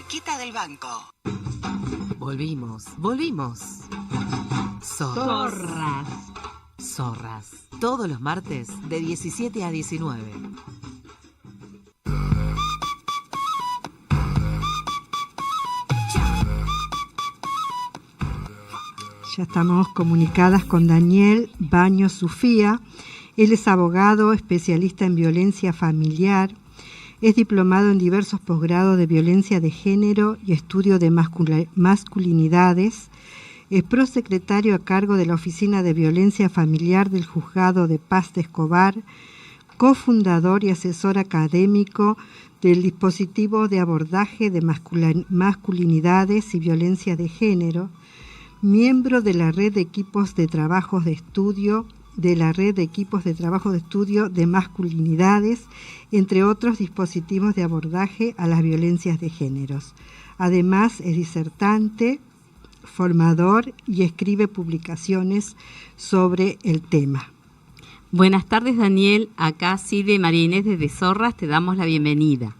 cerquita del banco. Volvimos. Zorras. Todos los martes de 17 a 19. Ya estamos comunicadas con Daniel Baños Sufía. Él es abogado, especialista en violencia familiar, es diplomado en diversos posgrados de violencia de género y estudio de masculinidades, es prosecretario a cargo de la Oficina de Violencia Familiar del Juzgado de Paz de Escobar, cofundador y asesor académico del dispositivo de abordaje de masculinidades y violencia de género, miembro de la red de equipos de trabajo de estudio de masculinidades, entre otros dispositivos de abordaje a las violencias de géneros. Además, es disertante, formador y escribe publicaciones sobre el tema. Buenas tardes, Daniel. Acá Silvia y María Inés desde Zorras te damos la bienvenida.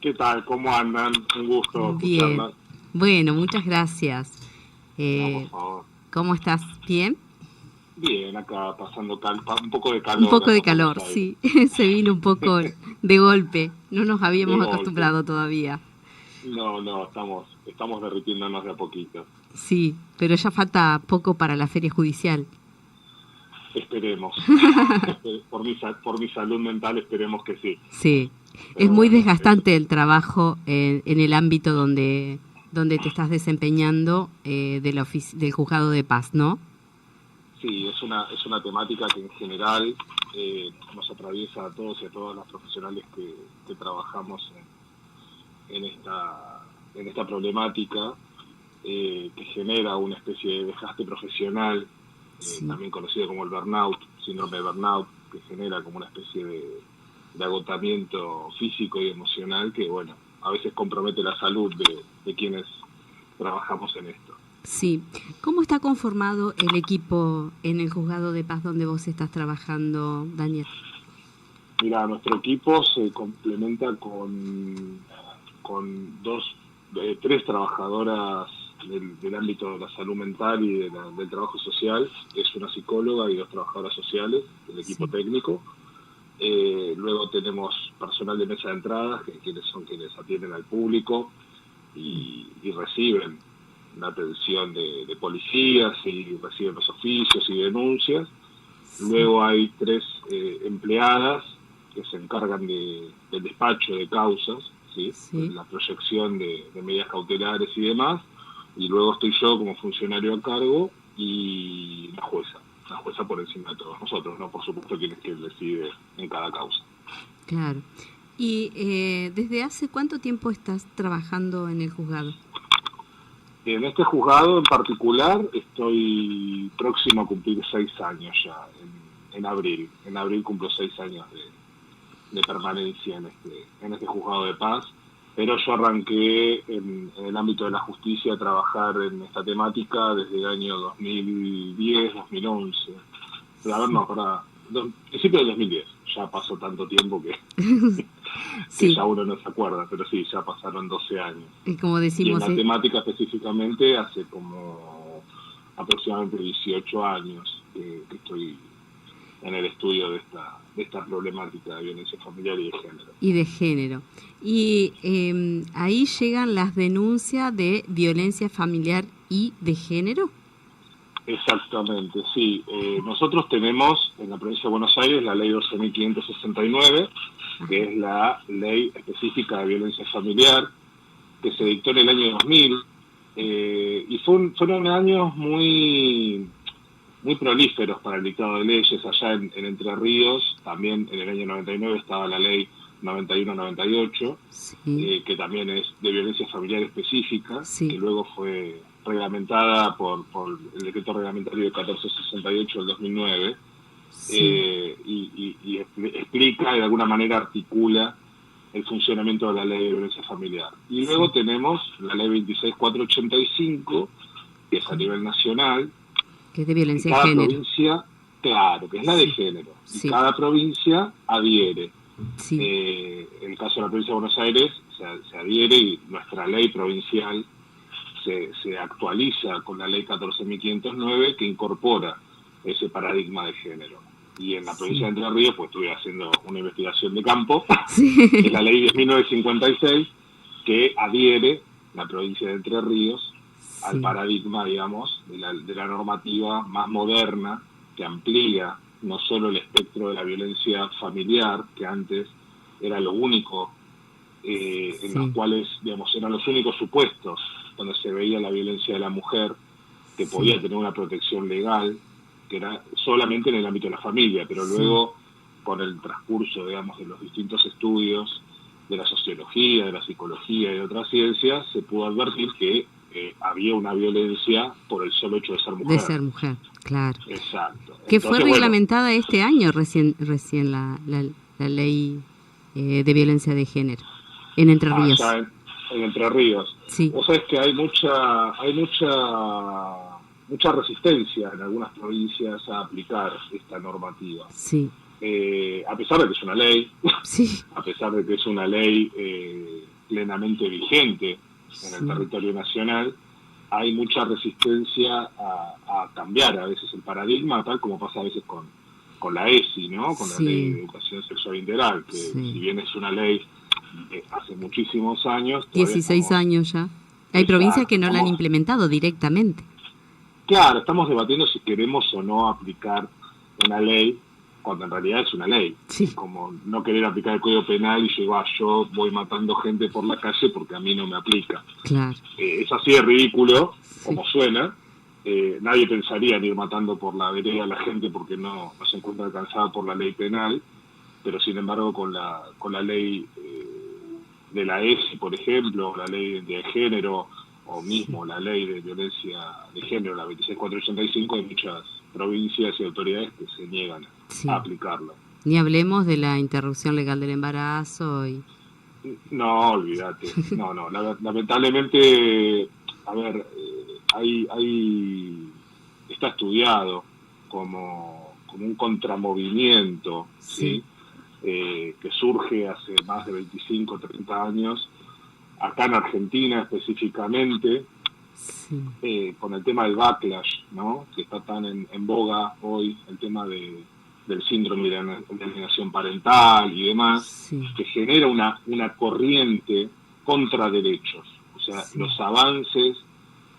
¿Qué tal? ¿Cómo andan? Un gusto Bien. escucharlas. Bueno, muchas gracias. No, por favor. ¿Cómo estás? ¿Bien? Bien, acá pasando un poco de calor. Un poco de calor, sí. Se vino un poco de golpe. No nos habíamos acostumbrado todavía. No, estamos derritiéndonos de a poquito. Sí, pero ya falta poco para la feria judicial. Esperemos. por mi salud mental esperemos que sí. Sí, pero es muy desgastante el trabajo en el ámbito donde te estás desempeñando del Juzgado de Paz, ¿no? Sí, es una temática que en general nos atraviesa a todos y a todas las profesionales que trabajamos en esta problemática que genera una especie de desgaste profesional, Sí. También conocido como el burnout, síndrome de burnout, que genera como una especie de agotamiento físico y emocional que, bueno, a veces compromete la salud de quienes trabajamos en esto. Sí. ¿Cómo está conformado el equipo en el Juzgado de Paz donde vos estás trabajando, Daniel? Mira, nuestro equipo se complementa con tres trabajadoras del ámbito de la salud mental y del trabajo social. Es una psicóloga y dos trabajadoras sociales del equipo técnico. Luego tenemos personal de mesa de entradas, quienes atienden al público y reciben la atención de policías y reciben los oficios y denuncias. Luego hay tres empleadas que se encargan del despacho de causas, ¿sí? La proyección de medidas cautelares y demás. Y luego estoy yo como funcionario a cargo y la jueza por encima de todos nosotros, ¿no? Por supuesto, quien decide en cada causa. Claro. ¿Y desde hace cuánto tiempo estás trabajando en el juzgado? En este juzgado en particular estoy próximo a cumplir 6 años ya, en abril. En abril cumplo 6 años de permanencia en este juzgado de paz. Pero yo arranqué en el ámbito de la justicia a trabajar en esta temática desde el año 2010, 2011. Principio del 2010. Ya pasó tanto tiempo que ya uno no se acuerda, pero sí, ya pasaron 12 años. Y como decimos, y en la temática específicamente hace como aproximadamente 18 años que estoy en el estudio de esta problemática de violencia familiar y de género. Y ahí llegan las denuncias de violencia familiar y de género. Exactamente, sí. Nosotros tenemos en la provincia de Buenos Aires la ley 12.569, que es la ley específica de violencia familiar, que se dictó en el año 2000, y fueron años muy prolíferos para el dictado de leyes. Allá en Entre Ríos, también en el año 99 estaba la ley 91-98, que también es de violencia familiar específica, que luego fue reglamentada por el decreto reglamentario de 1468 del 2009, y explica, de alguna manera articula el funcionamiento de la ley de violencia familiar. Y luego tenemos la ley 26.485, que es a nivel nacional, que es de violencia de género. Provincia, claro, que es la de género. Y cada provincia adhiere. Sí. En el caso de la provincia de Buenos Aires se adhiere y nuestra ley provincial se actualiza con la ley 14.509 que incorpora ese paradigma de género. Y en la provincia de Entre Ríos, pues estuve haciendo una investigación de campo, que es la ley 10.956, que adhiere la provincia de Entre Ríos al paradigma, digamos, de la normativa más moderna, que amplía no solo el espectro de la violencia familiar, que antes era lo único, en los cuales, digamos, eran los únicos supuestos donde se veía la violencia de la mujer, que podía tener una protección legal, que era solamente en el ámbito de la familia, pero luego, con el transcurso, digamos, de los distintos estudios de la sociología, de la psicología y de otras ciencias, se pudo advertir que había una violencia por el solo hecho de ser mujer. De ser mujer, claro. Exacto. Que fue reglamentada este año recién la ley de violencia de género en Entre Ríos. En Entre Ríos. Sí. Vos sabés que hay mucha resistencia en algunas provincias a aplicar esta normativa. Sí. A pesar de que es una ley, sí. a pesar de que es una ley plenamente vigente en el territorio nacional, hay mucha resistencia a cambiar a veces el paradigma, tal como pasa a veces con la ESI, ¿no? Con la Ley de Educación Sexual Integral, que si bien es una ley de hace muchísimos años... 16 años ya. Hay provincias que no la han implementado directamente. Claro, estamos debatiendo si queremos o no aplicar una ley, cuando en realidad es una ley. Sí. Como no querer aplicar el Código Penal y yo voy matando gente por la calle porque a mí no me aplica. Claro. Es así de ridículo, como suena. Nadie pensaría en ir matando por la vereda a la gente porque no se encuentra alcanzada por la ley penal, pero sin embargo con la ley de la ESI, por ejemplo, la ley de género, o mismo la ley de violencia de género, la 26485, hay muchas provincias y autoridades que se niegan a aplicarla. Ni hablemos de la interrupción legal del embarazo. No, olvídate. No, lamentablemente, a ver, está estudiado como un contramovimiento, ¿sí? Que surge hace más de 25, 30 años, acá en Argentina específicamente, con el tema del backlash, ¿no? Que está tan en boga hoy, el tema del síndrome de alienación parental y demás, que genera una corriente contra derechos. O sea, los avances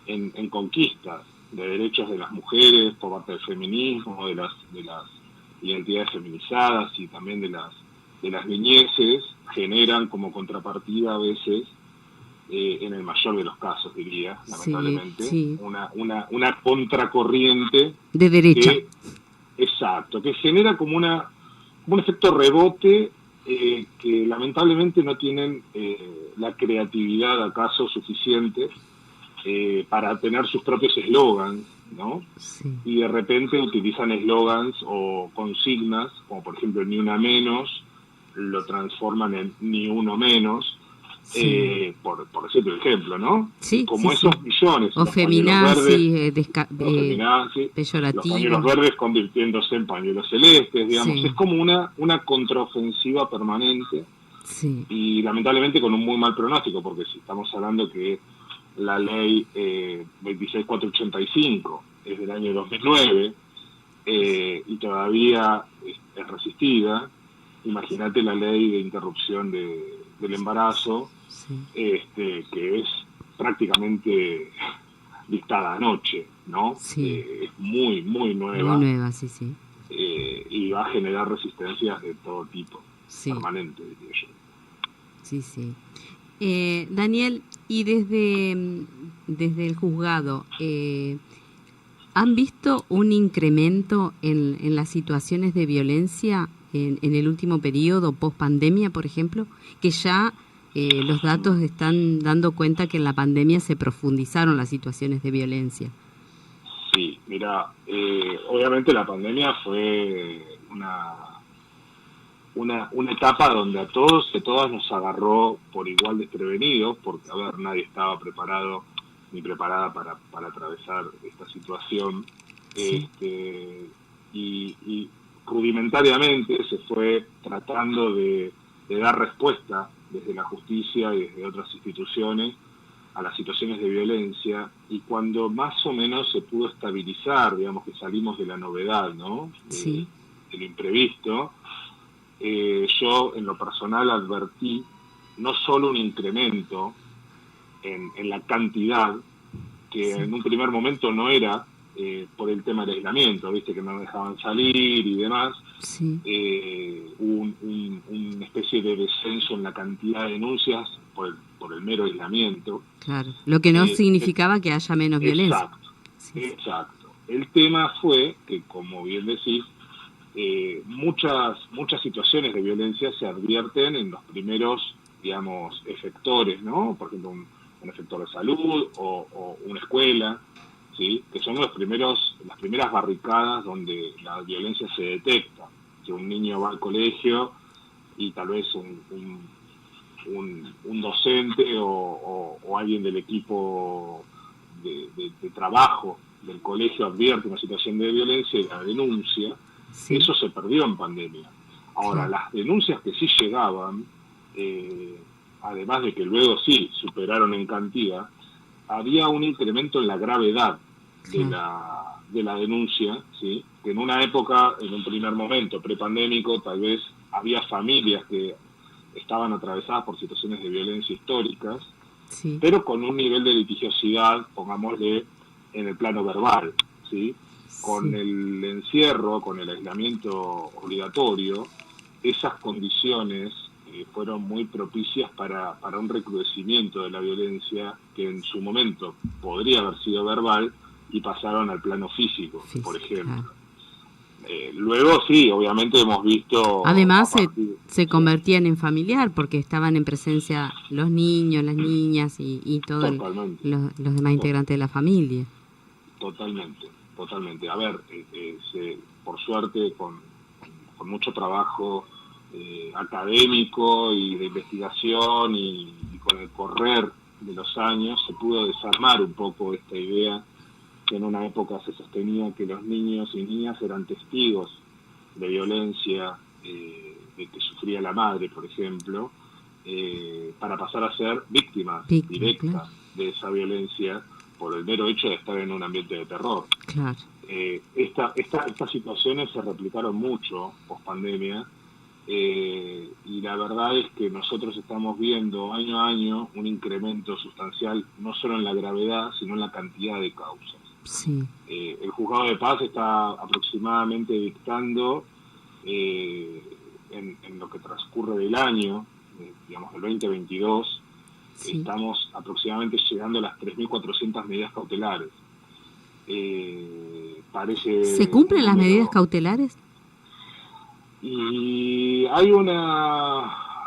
en conquistas de derechos de las mujeres por parte del feminismo, de las identidades feminizadas y también de las niñeces, generan como contrapartida a veces, en el mayor de los casos diría, lamentablemente, una contracorriente de derecha. Que genera como un efecto rebote, que lamentablemente no tienen la creatividad acaso suficiente para tener sus propios eslogans, ¿no? Y de repente utilizan eslogans o consignas, como por ejemplo ni una menos, lo transforman en ni uno menos, por decirte un ejemplo, ¿no? Como esos millones. O feminazis, peyorativos. Los pañuelos verdes convirtiéndose en pañuelos celestes, digamos. Es como una contraofensiva permanente, y lamentablemente con un muy mal pronóstico, porque si estamos hablando que la ley 26485 es del año 2009 y todavía es resistida, imagínate la ley de interrupción del embarazo, que es prácticamente dictada anoche, ¿no? Es muy, muy nueva. Muy nueva, y va a generar resistencias de todo tipo, permanente, diría yo. Daniel, y desde el juzgado, ¿han visto un incremento en las situaciones de violencia en el último periodo, post pandemia, por ejemplo? Que ya los datos están dando cuenta que en la pandemia se profundizaron las situaciones de violencia. Sí, mira, obviamente la pandemia fue una etapa donde a todos y a todas nos agarró por igual desprevenidos, porque, a ver, nadie estaba preparado ni preparada para atravesar esta situación. Y rudimentariamente se fue tratando de de dar respuesta desde la justicia y desde otras instituciones a las situaciones de violencia, y cuando más o menos se pudo estabilizar, digamos que salimos de la novedad, ¿no? Sí. De lo imprevisto, yo en lo personal advertí no solo un incremento en la cantidad, que en un primer momento no era por el tema del aislamiento, viste que no dejaban salir y demás, Sí. una especie de descenso en la cantidad de denuncias por el mero aislamiento. Claro, lo que no significaba que haya menos violencia. Exacto, sí. Exacto. El tema fue que, como bien decís, muchas situaciones de violencia se advierten en los primeros, digamos, efectores, ¿no? Por ejemplo, un efector de salud o una escuela, ¿sí? Que son las primeras barricadas donde la violencia se detecta. Que un niño va al colegio y tal vez un docente o alguien del equipo de trabajo del colegio advierte una situación de violencia y la denuncia. Sí. Eso se perdió en pandemia. Ahora, sí, las denuncias que sí llegaban, además de que luego sí superaron en cantidad, había un incremento en la gravedad de la denuncia, ¿sí? Que en una época, en un primer momento prepandémico, tal vez había familias que estaban atravesadas por situaciones de violencia históricas, sí, pero con un nivel de litigiosidad, pongámosle, en el plano verbal, ¿sí? Con el encierro, con el aislamiento obligatorio, esas condiciones fueron muy propicias para un recrudecimiento de la violencia que en su momento podría haber sido verbal y pasaron al plano físico, por ejemplo. Luego sí, obviamente hemos visto... Además se convertían en familiar porque estaban en presencia los niños, las niñas y todos los demás integrantes de la familia. Totalmente. A ver, por suerte, con mucho trabajo académico y de investigación y con el correr de los años se pudo desarmar un poco esta idea que en una época se sostenía que los niños y niñas eran testigos de violencia de que sufría la madre, por ejemplo, para pasar a ser víctimas directas de esa violencia por el mero hecho de estar en un ambiente de terror. Claro. Estas situaciones se replicaron mucho post-pandemia, y la verdad es que nosotros estamos viendo año a año un incremento sustancial, no solo en la gravedad, sino en la cantidad de causas. Sí. El Juzgado de Paz está aproximadamente dictando, en lo que transcurre del año, digamos del 2022, sí, estamos aproximadamente llegando a las 3.400 medidas cautelares. ¿Se cumplen las medidas cautelares? Y hay una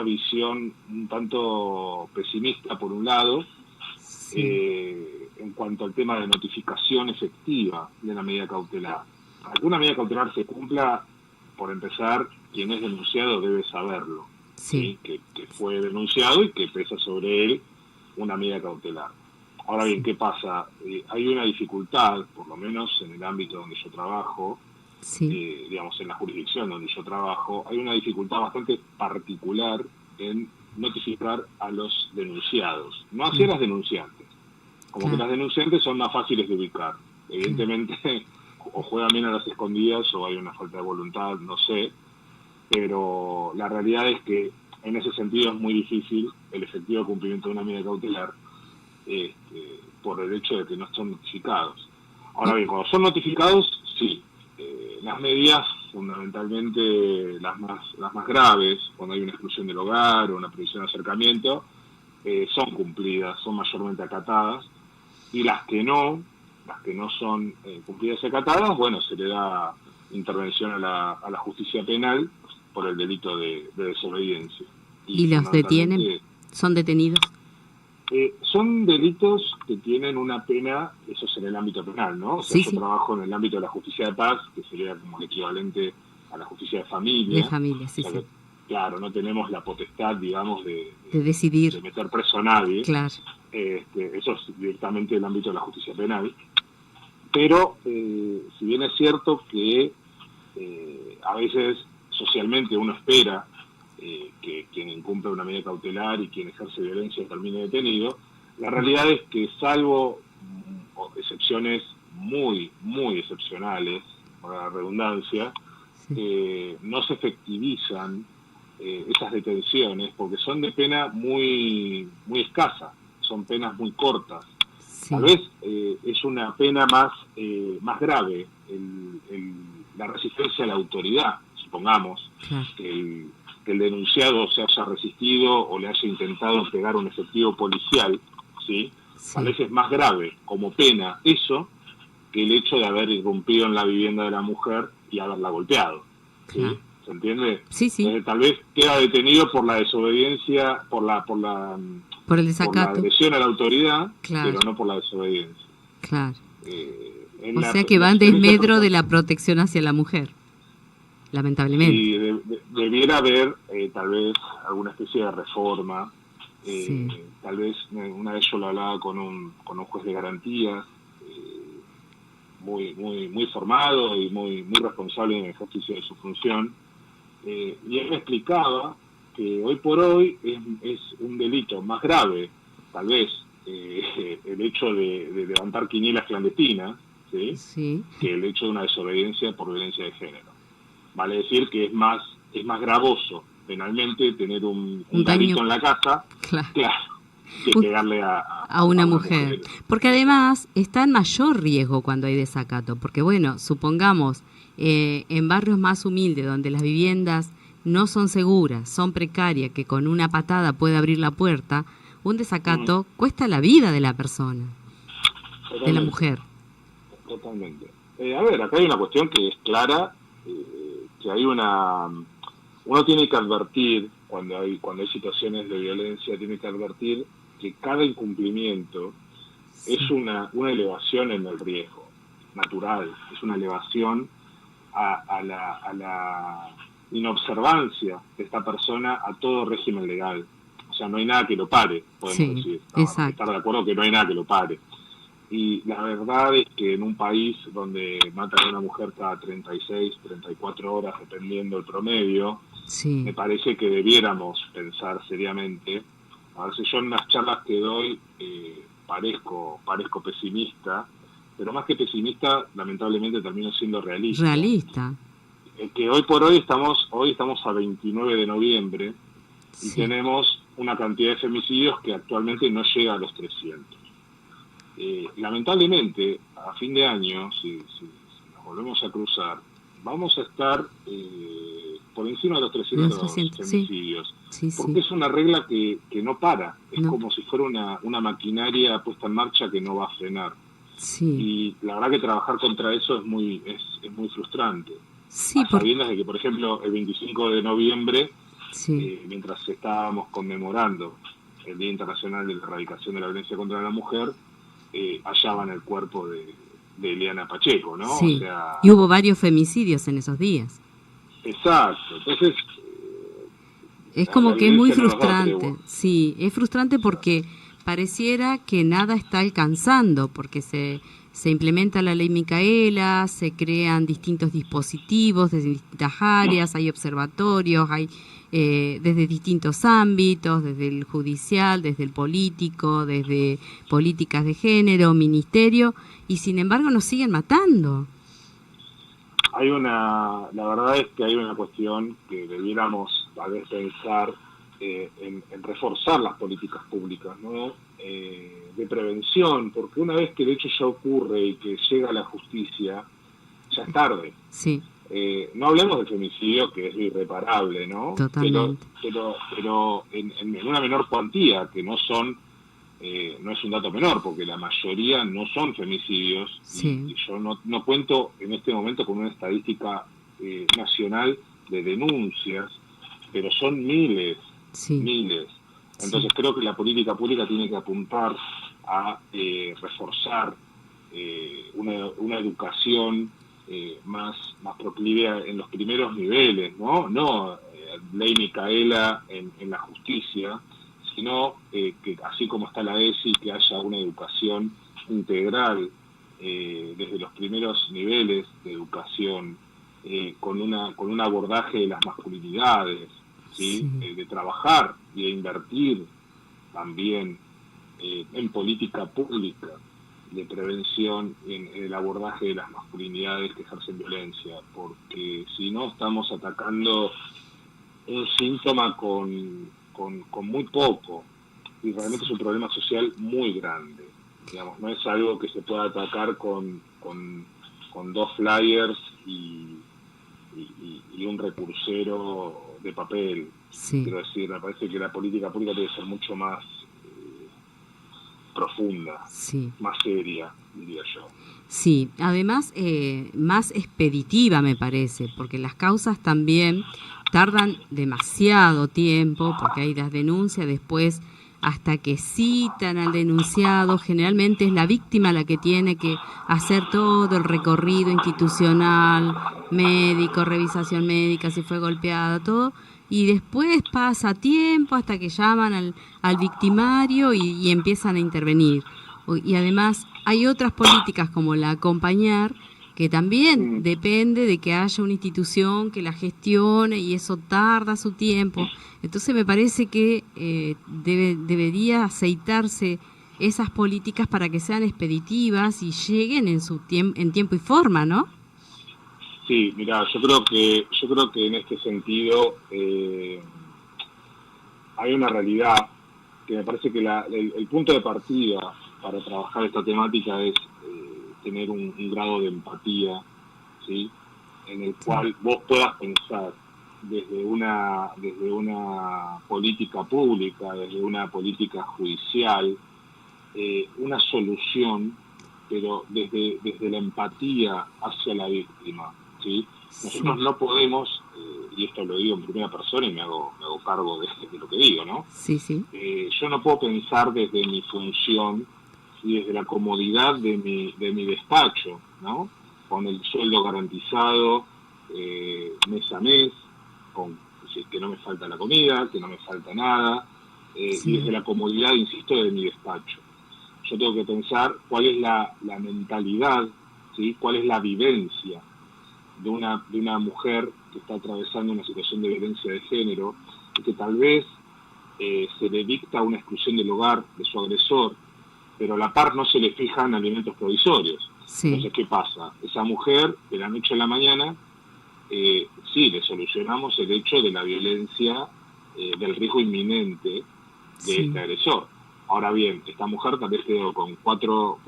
visión un tanto pesimista por un lado, sí, en cuanto al tema de notificación efectiva de la medida cautelar. Para que una medida cautelar se cumpla, por empezar, quien es denunciado debe saberlo, sí, ¿sí? Que fue denunciado y que pesa sobre él una medida cautelar. Ahora bien, ¿qué pasa? Hay una dificultad, por lo menos en el ámbito donde yo trabajo, sí, digamos en la jurisdicción donde yo trabajo, hay una dificultad bastante particular en notificar a los denunciados, no hacia las denunciantes. Como que las denunciantes son más fáciles de ubicar. Evidentemente, o juegan bien a las escondidas o hay una falta de voluntad, no sé, pero la realidad es que en ese sentido es muy difícil el efectivo cumplimiento de una medida cautelar, por el hecho de que no son notificados. Ahora bien, cuando son notificados, sí, las medidas, fundamentalmente las más graves, cuando hay una exclusión del hogar o una prohibición de acercamiento, son cumplidas, son mayormente acatadas, y las que no son cumplidas y acatadas, bueno, se le da intervención a la justicia penal por el delito de desobediencia. ¿Y los detienen? ¿Son detenidos? Son delitos que tienen una pena, eso es en el ámbito penal, ¿no? O sea, sí, yo trabajo en el ámbito de la justicia de paz, que sería como el equivalente a la justicia de familia. De familia, sí, o sea, sí. Claro, no tenemos la potestad, digamos, de decidir. De meter preso a nadie. Claro. Eso es directamente el ámbito de la justicia penal. Pero, si bien es cierto que a veces socialmente uno espera que quien incumple una medida cautelar y quien ejerce violencia termine detenido. La realidad es que, salvo excepciones muy, muy excepcionales, por la redundancia, no se efectivizan esas detenciones porque son de pena muy, muy escasa, son penas muy cortas. Sí. Tal vez es una pena más grave la resistencia a la autoridad, supongamos, Claro. que el denunciado se haya resistido o le haya intentado pegar un efectivo policial, ¿sí? Sí. A veces es más grave como pena eso que el hecho de haber irrumpido en la vivienda de la mujer y haberla golpeado, ¿sí? Claro. ¿Se entiende? Sí, sí. Entonces, tal vez queda detenido por la desobediencia, por la Por el desacato. agresión a la autoridad, Claro. pero no por la desobediencia. Claro. En O la- sea que en la va en experiencia desmedro personal, de la protección hacia la mujer, lamentablemente. sí, debiera haber tal vez alguna especie de reforma. Sí. Tal vez una vez yo lo hablaba con un juez de garantías muy muy muy formado y muy muy responsable en el ejercicio de su función, y él me explicaba que hoy por hoy es un delito más grave, tal vez, el hecho de levantar quinielas clandestinas, ¿sí?, Sí. que el hecho de una desobediencia por violencia de género. Vale decir que es más gravoso penalmente tener un Un garito daño. en la casa, Claro. claro, que Un- pegarle a una mujer. Porque además está en mayor riesgo cuando hay desacato. Porque bueno, supongamos en barrios más humildes donde las viviendas no son seguras, son precarias, que con una patada puede abrir la puerta, un desacato cuesta la vida de la persona, de la mujer. Totalmente. A ver, acá hay una cuestión que es clara, que hay uno tiene que advertir cuando hay situaciones de violencia, tiene que advertir que cada incumplimiento es una elevación en el riesgo natural, es una elevación a la inobservancia de esta persona a todo régimen legal. O sea, no hay nada que lo pare, podemos decir. Exacto. Estar de acuerdo que no hay nada que lo pare. Y la verdad es que en un país donde matan a una mujer cada 36, 34 horas, dependiendo el promedio, Sí. me parece que debiéramos pensar seriamente. A ver, si yo en las charlas que doy parezco pesimista, pero más que pesimista, lamentablemente termino siendo realista. Realista. Que hoy por hoy estamos a 29 de noviembre y Sí. tenemos una cantidad de femicidios que actualmente no llega a los 300. Lamentablemente, a fin de año, si nos volvemos a cruzar, vamos a estar por encima de los 300 femicidios. Sí, porque es una regla que no para, es No. como si fuera una maquinaria puesta en marcha que no va a frenar. Sí. Y la verdad que trabajar contra eso es muy frustrante. Sí, A sabiendas de que, por ejemplo, el 25 de noviembre, sí. mientras estábamos conmemorando el Día Internacional de la Erradicación de la Violencia contra la Mujer, hallaban el cuerpo de Eliana Pacheco, ¿no? Sí. O sea, Y hubo varios femicidios en esos días. exacto. Entonces, Es como que es muy violencia no nos da frustrante. tregua. Sí, es frustrante porque pareciera que nada está alcanzando, porque se implementa la ley Micaela, se crean distintos dispositivos desde distintas áreas, hay observatorios, hay desde distintos ámbitos, desde el judicial, desde el político, desde políticas de género, ministerio, y sin embargo nos siguen matando. La verdad es que hay una cuestión que debiéramos tal vez pensar en reforzar las políticas públicas, ¿no? De prevención, porque una vez que el hecho ya ocurre y que llega a la justicia, ya es tarde. Sí. No hablemos del femicidio, que es irreparable, ¿no? Totalmente. Pero en una menor cuantía, que no es un dato menor, porque la mayoría no son femicidios. Sí. Y yo no cuento en este momento con una estadística nacional de denuncias, pero son miles. Entonces creo que la política pública tiene que apuntar a reforzar una educación más proclive en los primeros niveles, no ley Micaela en la justicia, sino que así como está la ESI, que haya una educación integral desde los primeros niveles de educación con un abordaje de las masculinidades, ¿sí? Sí. De trabajar y de invertir también en política pública de prevención en el abordaje de las masculinidades que ejercen violencia, porque si no estamos atacando un síntoma con muy poco, y realmente es un problema social muy grande. Digamos, no es algo que se pueda atacar con 2 flyers y un recursero de papel. Sí. Quiero decir, me parece que la política pública debe ser mucho más profunda, Sí. más seria, diría yo. Sí, además más expeditiva me parece, porque las causas también tardan demasiado tiempo, porque hay las denuncias, después hasta que citan al denunciado, generalmente es la víctima la que tiene que hacer todo el recorrido institucional, médico, revisación médica, si fue golpeada, todo, y después pasa tiempo hasta que llaman al victimario y empiezan a intervenir. Y además hay otras políticas como la acompañar, que también depende de que haya una institución que la gestione y eso tarda su tiempo. Entonces me parece que debería aceitarse esas políticas para que sean expeditivas y lleguen en tiempo y forma, ¿no? Sí, mira, yo creo que en este sentido hay una realidad que me parece que el punto de partida para trabajar esta temática es tener un grado de empatía, ¿sí? En el cual vos puedas pensar desde una política pública, desde una política judicial, una solución, pero desde la empatía hacia la víctima, ¿sí? Nosotros no podemos, y esto lo digo en primera persona y me hago cargo de lo que digo, ¿no? Sí, sí. Yo no puedo pensar desde mi función y desde la comodidad de mi despacho, ¿no? Con el sueldo garantizado mes a mes, que no me falta la comida, que no me falta nada, y desde la comodidad, insisto, de mi despacho. Yo tengo que pensar cuál es la mentalidad, ¿sí? Cuál es la vivencia de una mujer que está atravesando una situación de violencia de género y que tal vez se le dicta una exclusión del hogar de su agresor, pero a la par no se le fijan alimentos provisorios. Sí. Entonces, ¿qué pasa? Esa mujer, de la noche a la mañana, sí, le solucionamos el hecho de la violencia, del riesgo inminente de este agresor. Ahora bien, esta mujer tal vez quedó con cuatro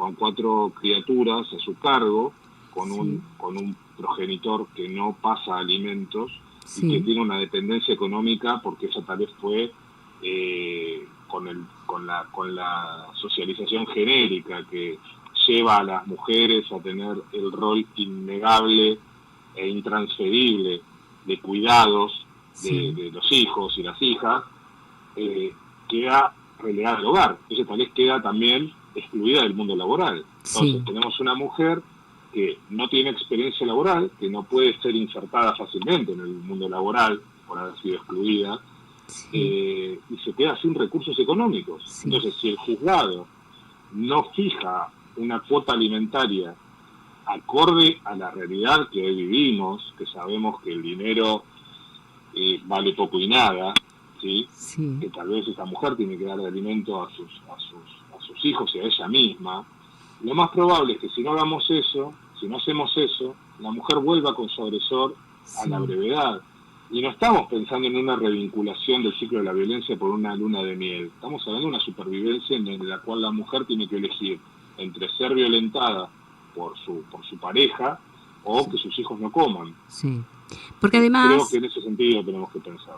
criaturas a su cargo, con un progenitor que no pasa alimentos y que tiene una dependencia económica porque ella tal vez fue con la socialización genérica que lleva a las mujeres a tener el rol innegable e intransferible de cuidados de los hijos y las hijas, queda relegada al hogar. Entonces tal vez queda también excluida del mundo laboral. Entonces tenemos una mujer que no tiene experiencia laboral, que no puede ser insertada fácilmente en el mundo laboral por haber sido excluida, y se queda sin recursos económicos. Entonces, si el juzgado no fija una cuota alimentaria acorde a la realidad que hoy vivimos, que sabemos que el dinero vale poco y nada, ¿sí? Que tal vez esta mujer tiene que dar de alimento a sus hijos y a ella misma, lo más probable es que si no hagamos eso, si no hacemos eso, la mujer vuelva con su agresor a la brevedad. Y no estamos pensando en una revinculación del ciclo de la violencia por una luna de miel. Estamos hablando de una supervivencia en la cual la mujer tiene que elegir entre ser violentada por su pareja o que sus hijos no coman. Porque además creo que en ese sentido tenemos que pensar.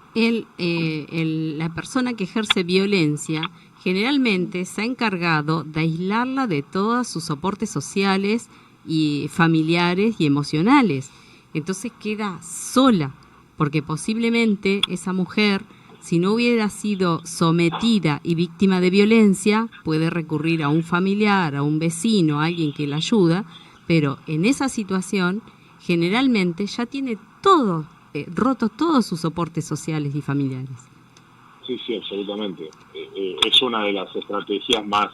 La persona que ejerce violencia generalmente se ha encargado de aislarla de todos sus soportes sociales y familiares y emocionales. Entonces queda sola, porque posiblemente esa mujer, si no hubiera sido sometida y víctima de violencia, puede recurrir a un familiar, a un vecino, a alguien que la ayuda, pero en esa situación generalmente ya tiene todo, roto todos sus soportes sociales y familiares. Sí, absolutamente. Es una de las estrategias más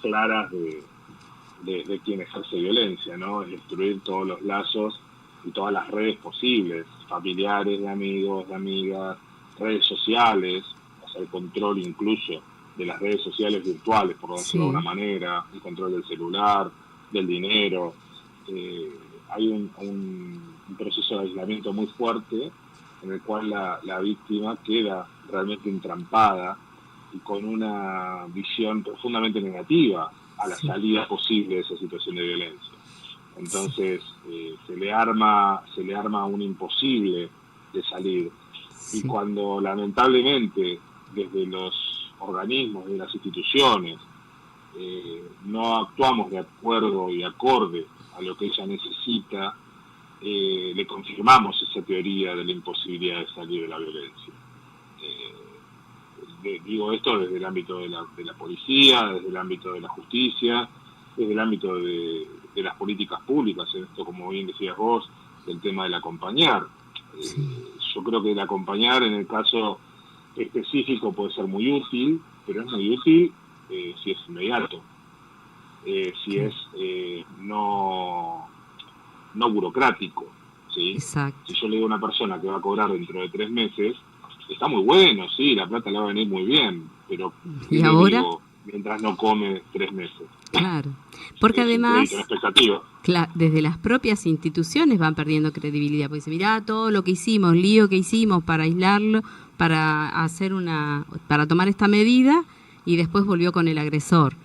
claras de quien ejerce violencia, ¿no? Es destruir todos los lazos y todas las redes posibles, familiares, de amigos, de amigas, redes sociales, o sea, el control incluso de las redes sociales virtuales, por decirlo de alguna manera, el control del celular, del dinero. Hay un proceso de aislamiento muy fuerte en el cual la víctima queda realmente entrampada y con una visión profundamente negativa a la salida posible de esa situación de violencia. Entonces se le arma un imposible de salir. Y cuando lamentablemente desde los organismos, de las instituciones, no actuamos de acuerdo y acorde a lo que ella necesita, le confirmamos esa teoría de la imposibilidad de salir de la violencia. Digo esto desde el ámbito de la policía, desde el ámbito de la justicia, desde el ámbito de las políticas públicas, en esto, como bien decías vos, del tema del acompañar. Yo creo que el acompañar en el caso específico puede ser muy útil, pero es muy útil si es inmediato, si es no burocrático, ¿sí? Exacto. Si yo le digo a una persona que va a cobrar dentro de 3 meses, está muy bueno, sí, la plata le va a venir muy bien, pero ¿y ahora? Digo, mientras no come 3 meses. Claro, porque además, expectativa. desde las propias instituciones van perdiendo credibilidad, porque dicen, mirá todo lo que hicimos, lío que hicimos para aislarlo, para tomar esta medida, y después volvió con el agresor.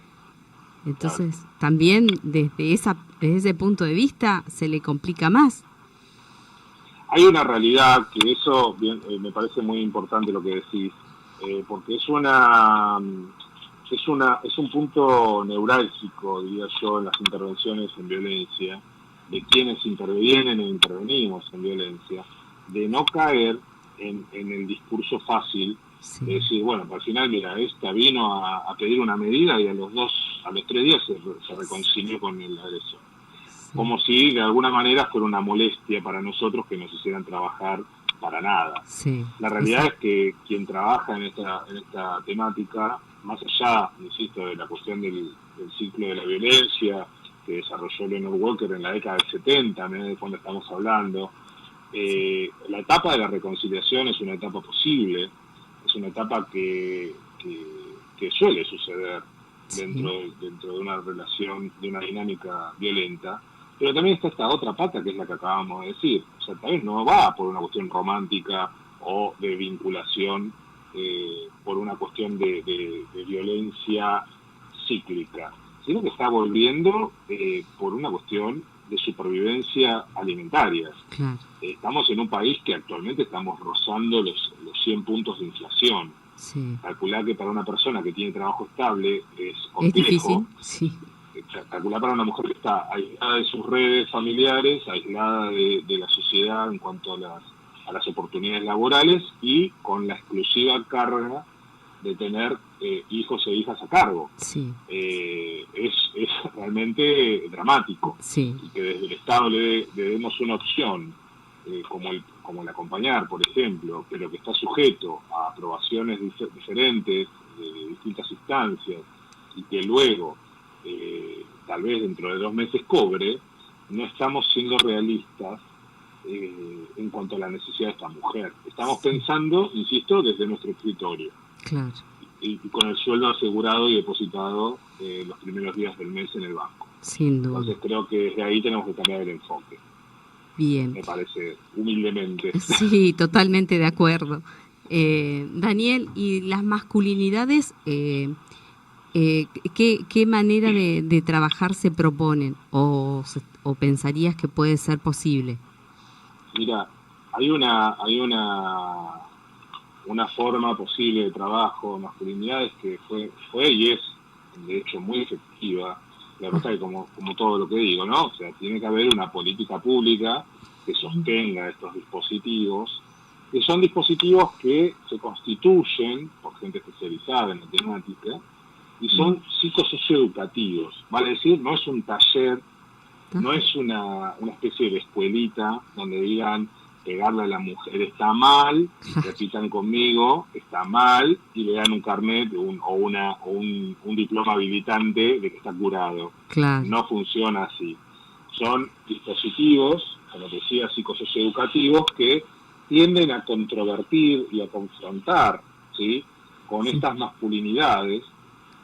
Entonces, también desde ese punto de vista se le complica más. Hay una realidad que eso me parece muy importante lo que decís, porque es un punto neurálgico, diría yo, en las intervenciones en violencia, de quienes intervienen e intervenimos en violencia, de no caer en el discurso fácil, de decir, bueno, al final, mira, esta vino a pedir una medida y a los 3 días se reconcilió con el agresor. Como si de alguna manera fuera una molestia para nosotros que nos hicieran trabajar para nada. La realidad es que quien trabaja en esta temática, más allá, insisto, de la cuestión del ciclo de la violencia que desarrolló Leonard Walker en la década del 70, de cuando estamos hablando, la etapa de la reconciliación es una etapa posible, es una etapa que suele suceder dentro de una relación, de una dinámica violenta, pero también está esta otra pata que es la que acabamos de decir, o sea, tal vez no va por una cuestión romántica o de vinculación, por una cuestión de violencia cíclica, sino que está volviendo por una cuestión de supervivencia alimentaria. Claro. Estamos en un país que actualmente estamos rozando los 100 puntos de inflación. Calcular que para una persona que tiene trabajo estable es complejo. Es difícil, Calcular para una mujer que está aislada de sus redes familiares, aislada de la sociedad en cuanto a las oportunidades laborales y con la exclusiva carga de tener hijos e hijas a cargo. Es realmente dramático. Y que desde el Estado le demos una opción como el acompañar, por ejemplo, pero que está sujeto a aprobaciones diferentes de distintas instancias y que luego tal vez dentro de 2 meses cobre, no estamos siendo realistas en cuanto a la necesidad de esta mujer. Estamos pensando, insisto, desde nuestro escritorio. Claro. Y con el sueldo asegurado y depositado los primeros días del mes en el banco. Sin duda. Entonces creo que desde ahí tenemos que cambiar el enfoque. Bien. Me parece, humildemente. Sí, totalmente de acuerdo. Daniel, ¿y las masculinidades, qué manera de trabajar se proponen o pensarías que puede ser posible? Mira, hay una forma posible de trabajo de masculinidades que fue y es, de hecho, muy efectiva. La verdad es que como todo lo que digo, ¿no? O sea, tiene que haber una política pública que sostenga estos dispositivos, que son dispositivos que se constituyen por gente especializada en la temática y son psicosocioeducativos. Vale decir, no es un taller, no es una especie de escuelita donde digan pegarle a la mujer está mal, repitan conmigo, está mal, y le dan un carnet o un diploma habilitante de que está curado. Claro. No funciona así. Son dispositivos como decía, psicosocioeducativos que tienden a controvertir y a confrontar, ¿sí?, con estas masculinidades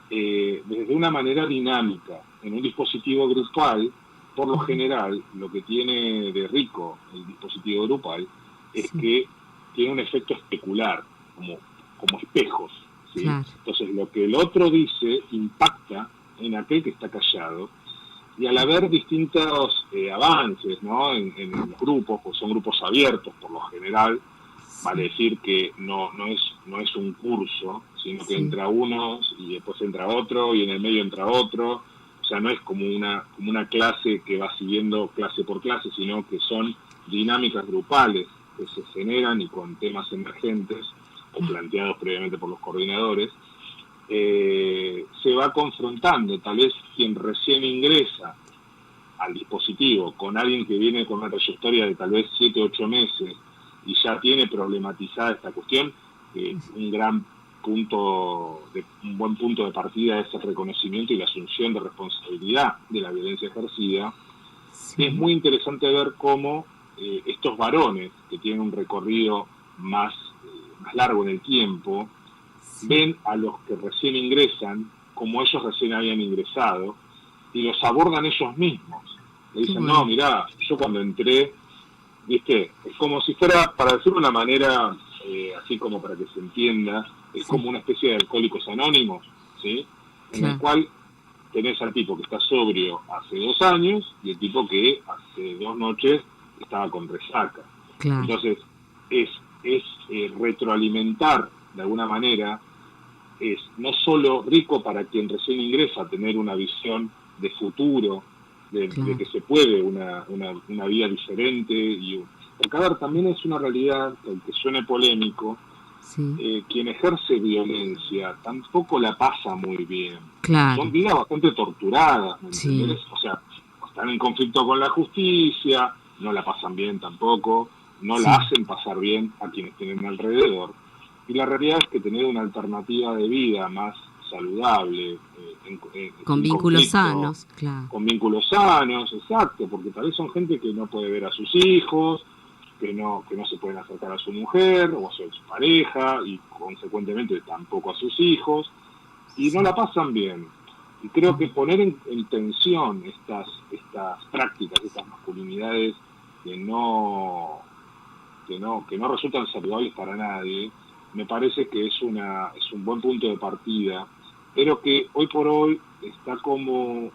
desde una manera dinámica, en un dispositivo grupal. Por lo general, lo que tiene de rico el dispositivo grupal es que tiene un efecto especular, como espejos, ¿sí? Claro. Entonces, lo que el otro dice impacta en aquel que está callado, y al haber distintos avances, ¿no?, en los grupos, pues son grupos abiertos por lo general, vale decir que no es un curso, sino que entra uno y después entra otro y en el medio entra otro. O sea, no es como una clase que va siguiendo clase por clase, sino que son dinámicas grupales que se generan y con temas emergentes o planteados previamente por los coordinadores, se va confrontando. Tal vez quien recién ingresa al dispositivo con alguien que viene con una trayectoria de tal vez 7 o 8 meses y ya tiene problematizada esta cuestión, un buen punto de partida es el reconocimiento y la asunción de responsabilidad de la violencia ejercida. Es muy interesante ver cómo estos varones, que tienen un recorrido más largo en el tiempo, ven a los que recién ingresan como ellos recién habían ingresado y los abordan ellos mismos. Le dicen, no, mirá, yo cuando entré, ¿viste? Es como si fuera, para decirlo de una manera, así como para que se entienda, es como una especie de alcohólicos anónimos, ¿sí? En el cual tenés al tipo que está sobrio hace 2 años y el tipo que hace 2 noches estaba con resaca. Claro. Entonces, es retroalimentar, de alguna manera, es no solo rico para quien recién ingresa tener una visión de futuro, de que se puede una vida diferente, porque a ver, también es una realidad, aunque suene polémico, quien ejerce violencia tampoco la pasa muy bien. Claro. Son vidas bastante torturadas, ¿me entiendes? O sea, están en conflicto con la justicia, no la pasan bien tampoco, no la hacen pasar bien a quienes tienen alrededor. Y la realidad es que tener una alternativa de vida más saludable, con vínculos sanos, claro. Con vínculos sanos, exacto, porque tal vez son gente que no puede ver a sus hijos, que no se pueden acercar a su mujer o a su pareja y consecuentemente tampoco a sus hijos, y no la pasan bien. Y creo que poner en tensión estas prácticas, estas masculinidades que no resultan saludables para nadie, me parece que es un buen punto de partida, pero que hoy por hoy está como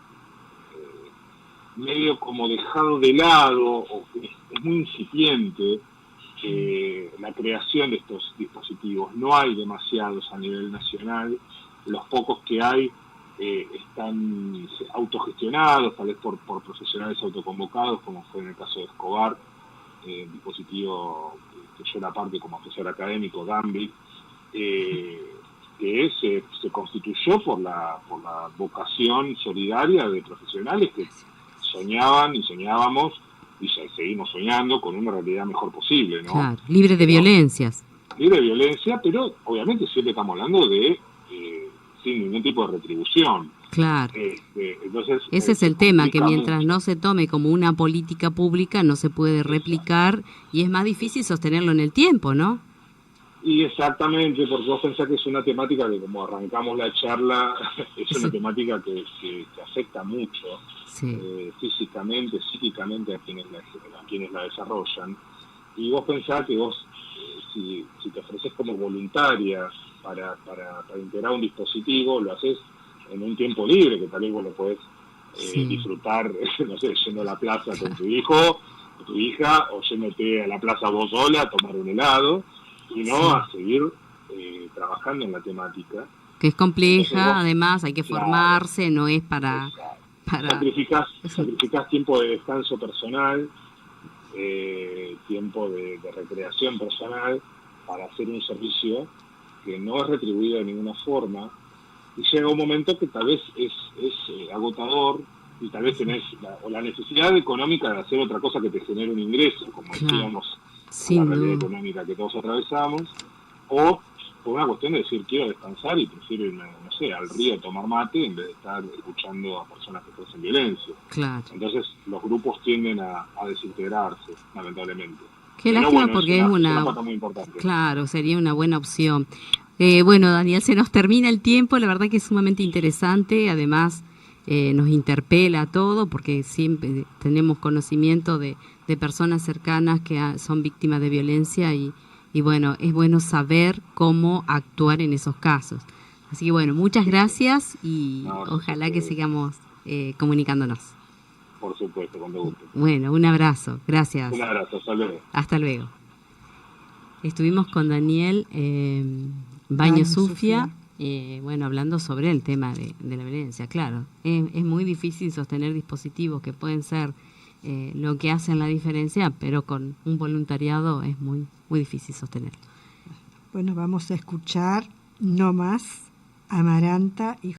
medio como dejado de lado, o es muy incipiente la creación de estos dispositivos. No hay demasiados a nivel nacional, los pocos que hay están autogestionados, tal vez por profesionales autoconvocados, como fue en el caso de Escobar, dispositivo que yo era parte como asesor académico, Gambit, que se constituyó por la vocación solidaria de profesionales que soñaban y soñábamos y seguimos soñando con una realidad mejor posible, ¿no? Claro, libre de violencias. Libre de violencia, pero obviamente siempre estamos hablando de sin ningún tipo de retribución. Claro. Entonces, ese es el tema, que mientras no se tome como una política pública no se puede replicar y es más difícil sostenerlo en el tiempo, ¿no? Y exactamente, porque vos pensás que es una temática que, como arrancamos la charla, es una temática que afecta mucho físicamente, psíquicamente a quienes la desarrollan. Y vos pensás que vos, si te ofreces como voluntaria para integrar un dispositivo, lo haces en un tiempo libre, que tal vez vos lo podés disfrutar, no sé, yendo a la plaza con tu hijo o tu hija, o yéndote a la plaza vos sola a tomar un helado, y no a seguir trabajando en la temática. Que es compleja, además hay que formarse, no es para... Sacrificás tiempo de descanso personal, tiempo de recreación personal, para hacer un servicio que no es retribuido de ninguna forma, y llega un momento que tal vez es agotador, y tal vez tenés la necesidad económica de hacer otra cosa que te genere un ingreso, como decíamos, la realidad económica que todos atravesamos, o por una cuestión de decir quiero descansar y prefiero irme, no sé, al río a tomar mate en vez de estar escuchando a personas que ejercen violencia. Claro. Entonces los grupos tienden a desintegrarse, lamentablemente. Qué Pero lástima, bueno, porque es una pata muy importante. Claro, sería una buena opción. Bueno, Daniel, se nos termina el tiempo, la verdad que es sumamente interesante, además nos interpela a todo, porque siempre tenemos conocimiento de personas cercanas que son víctimas de violencia y bueno, es bueno saber cómo actuar en esos casos. Así que bueno, muchas gracias y ojalá que sigamos comunicándonos. Por supuesto, con gusto. Bueno, un abrazo, gracias. Un abrazo, hasta luego. Hasta luego. Estuvimos con Daniel Baños Zufia, bueno, hablando sobre el tema de la violencia. Claro, es muy difícil sostener dispositivos que pueden ser lo que hacen la diferencia, pero con un voluntariado es muy, muy difícil sostenerlo. Bueno, vamos a escuchar No Más, Amaranta y